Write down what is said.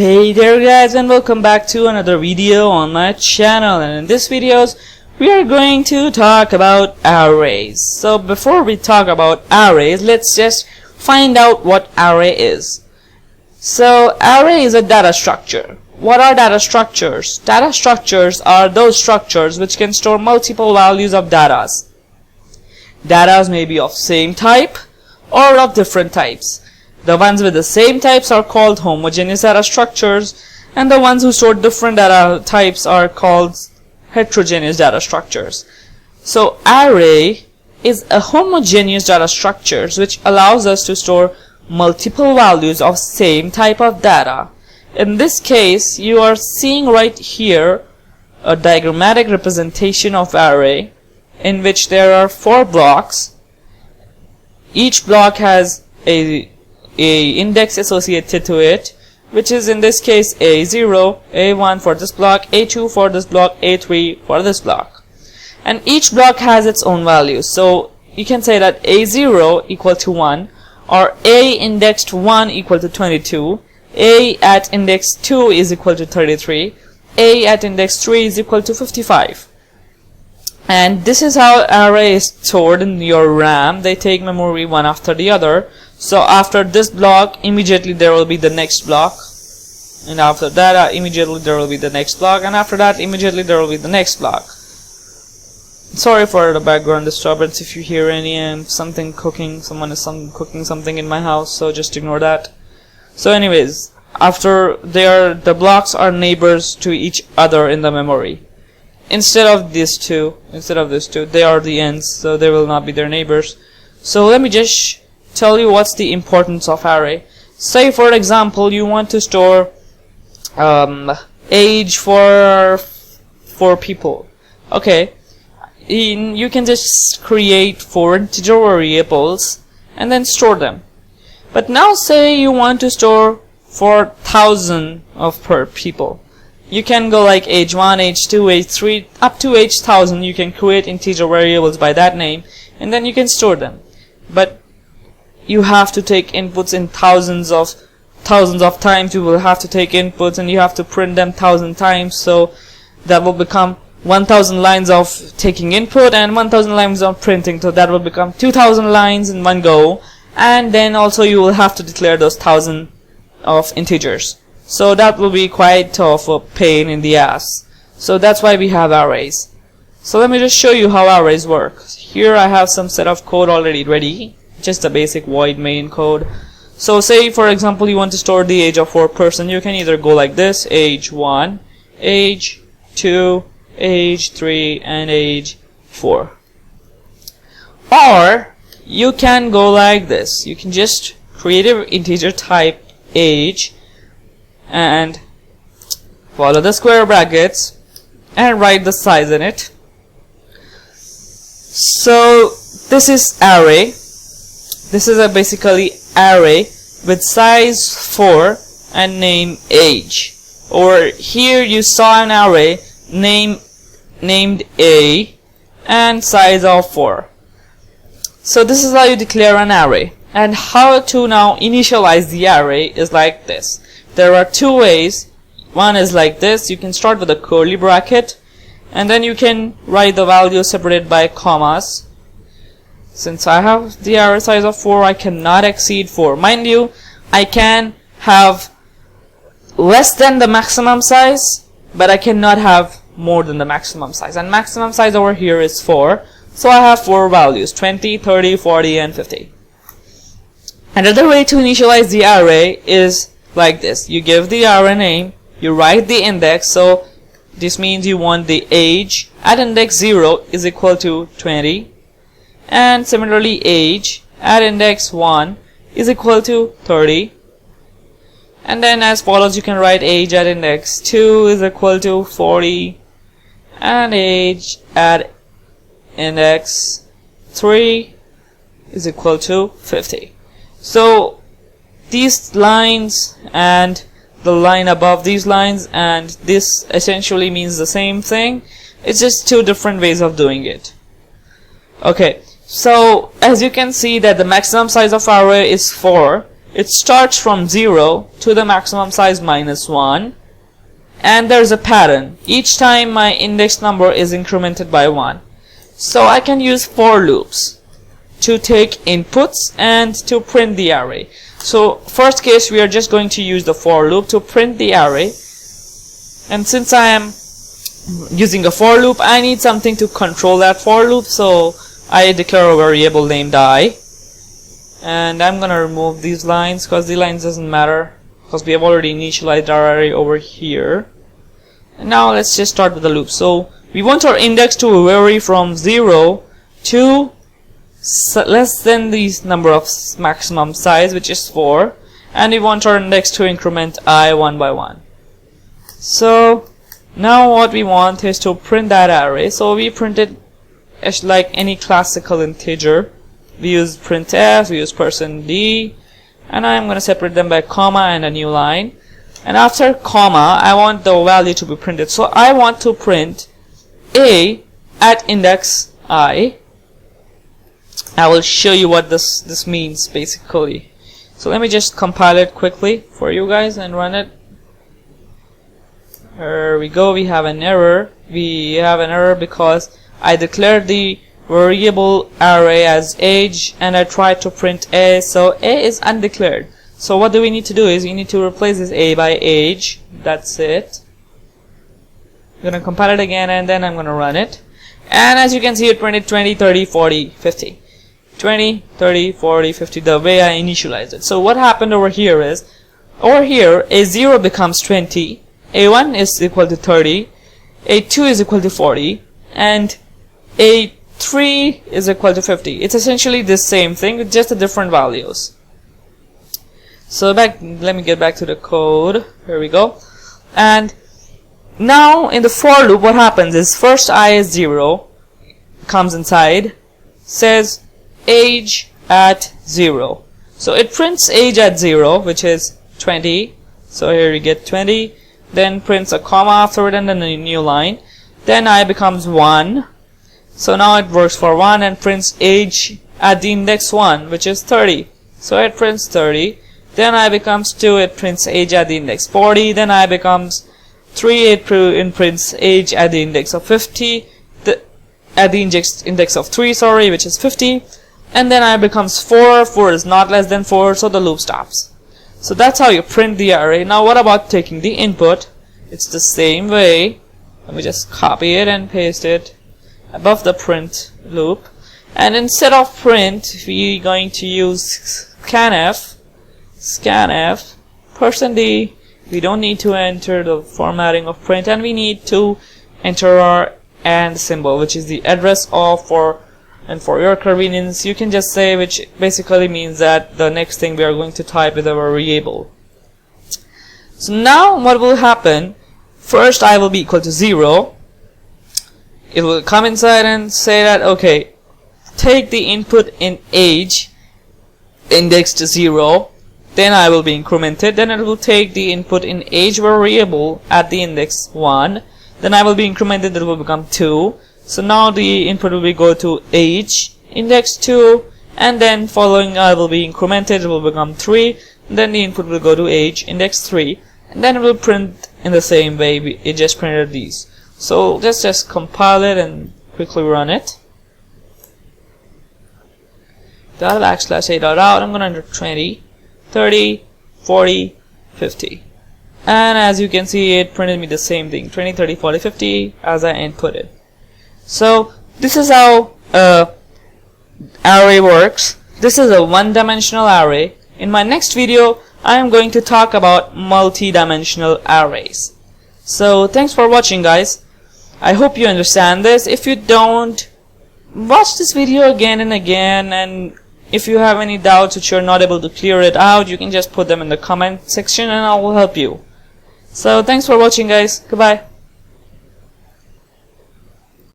Hey there guys, and welcome back to another video on my channel. And in this videos we are going to talk about arrays. So before we talk about arrays, let's just find out what array is. So array is a data structure. What are data structures? Data structures are those structures which can store multiple values of data. Data may be of same type or of different types. The ones with the same types are called homogeneous data structures, and the ones who store different data types are called heterogeneous data structures. So array is a homogeneous data structure which allows us to store multiple values of same type of data. In this case, you are seeing right here a diagrammatic representation of array in which there are 4 blocks. Each block has a index associated to it, which is in this case A0, A1 for this block, A2 for this block, A3 for this block. And each block has its own value. So you can say that A0 equal to 1, or A indexed 1 equal to 22, A at index 2 is equal to 33, A at index 3 is equal to 55. And this is how array is stored in your RAM. They take memory one after the other. So after this block, immediately there will be the next block, and after that immediately there will be the next block, and after that immediately there will be the next block. Sorry for the background disturbance if you hear any something cooking. Someone is cooking something in my house, so just ignore that. So anyways, after the blocks are neighbors to each other in the memory. Instead of these two, they are the ends, so they will not be their neighbors. So let me just tell you what's the importance of array. Say for example you want to store age for 4 people. Okay, you can just create 4 integer variables and then store them. But now say you want to store 4,000 of per people. You can go like age 1, age 2, age 3, up to age 1000. You can create integer variables by that name, and then you can store them. But you have to take inputs in thousands of times. You will have to take inputs and you have to print them 1000 times. So that will become 1000 lines of taking input and 1000 lines of printing. So that will become 2000 lines in one go. And then also you will have to declare those 1000 of integers. So that will be quite of a pain in the ass. So that's why we have arrays. So let me just show you how arrays work. Here I have some set of code already ready. Just a basic void main code. So say for example you want to store the age of 4 person. You can either go like this: age 1, age 2, age 3, and age 4. Or you can go like this. You can just create an integer type age and follow the square brackets and write the size in it. So this is array. This is a basically array with size 4 and name age. Or here you saw an array named A and size of 4. So this is how you declare an array. And how to now initialize the array is like this. There are 2 ways. One is like this. You can start with a curly bracket, and then you can write the value separated by commas. Since I have the array size of 4, I cannot exceed 4. Mind you, I can have less than the maximum size, but I cannot have more than the maximum size. And maximum size over here is 4. So I have 4 values: 20, 30, 40, and 50. Another way to initialize the array is like this. You give the array name, you write the index. So this means you want the age at index 0 is equal to 20. And similarly age at index 1 is equal to 30. And then as follows, you can write age at index 2 is equal to 40, and age at index 3 is equal to 50. So these lines and the line above these lines and this essentially means the same thing. It's just 2 different ways of doing it. Okay, so as you can see that the maximum size of array is 4, it starts from 0 to the maximum size -1, and there's a pattern. Each time my index number is incremented by 1. So I can use for loops to take inputs and to print the array. So first case, we are just going to use the for loop to print the array, and since I am using a for loop, I need something to control that for loop, so I declare a variable named I, and I'm gonna remove these lines because the lines doesn't matter because we have already initialized our array over here. And now let's just start with the loop. So we want our index to vary from 0 to less than the number of maximum size, which is 4, and we want our index to increment I one by one. So now what we want is to print that array. So we print it as like any classical integer. We use printf, we use %d, and I'm going to separate them by comma and a new line. And after comma, I want the value to be printed. So I want to print a at index I. I will show you what this means basically. So let me just compile it quickly for you guys and run it. There we go. We have an error. We have an error because I declared the variable array as age and I tried to print a, so a is undeclared. So what do we need to do is we need to replace this a by age. That's it. I'm gonna compile it again and then I'm gonna run it, and as you can see, it printed 20, 30, 40, 50. 20, 30, 40, 50, the way I initialized it. So what happened over here is, over here a0 becomes 20, a1 is equal to 30, a2 is equal to 40, and a3 is equal to 50. It's essentially the same thing with just the different values. So let me get back to the code. Here we go. And now in the for loop, what happens is first I is 0, comes inside, says age at 0. So it prints age at 0, which is 20. So here we get 20. Then prints a comma after it and then a new line. Then I becomes 1. So now it works for 1 and prints age at the index 1, which is 30. So it prints 30. Then I becomes 2, it prints age at the index 40. Then I becomes 3, it prints age at the index of 50. At the index of 3, sorry, which is 50. And then I becomes 4. 4 is not less than 4, so the loop stops. So that's how you print the array. Now what about taking the input? It's the same way. Let me just copy it and paste it above the print loop. And instead of print, we're going to use scanf, %d. We don't need to enter the formatting of print, and we need to enter our AND symbol, which is the address of and for your convenience you can just say, which basically means that the next thing we are going to type is a variable. So now what will happen, first I will be equal to 0. It will come inside and say that, okay, take the input in age indexed to 0, then I will be incremented. Then it will take the input in age variable at the index 1, then I will be incremented, it will become 2. So now the input will go to age index 2, and then following I will be incremented, it will become 3, and then the input will go to age index 3, and then it will print in the same way it just printed these. So let's just compile it and quickly run it. /a.out, I'm gonna enter 20, 30, 40, 50. And as you can see, it printed me the same thing, 20, 30, 40, 50 as I inputted. So this is how array works. This is a one-dimensional array. In my next video, I am going to talk about multi-dimensional arrays. So thanks for watching, guys. I hope you understand this. If you don't, watch this video again and again, and if you have any doubts which you're not able to clear it out, you can just put them in the comment section and I will help you. So thanks for watching, guys. Goodbye.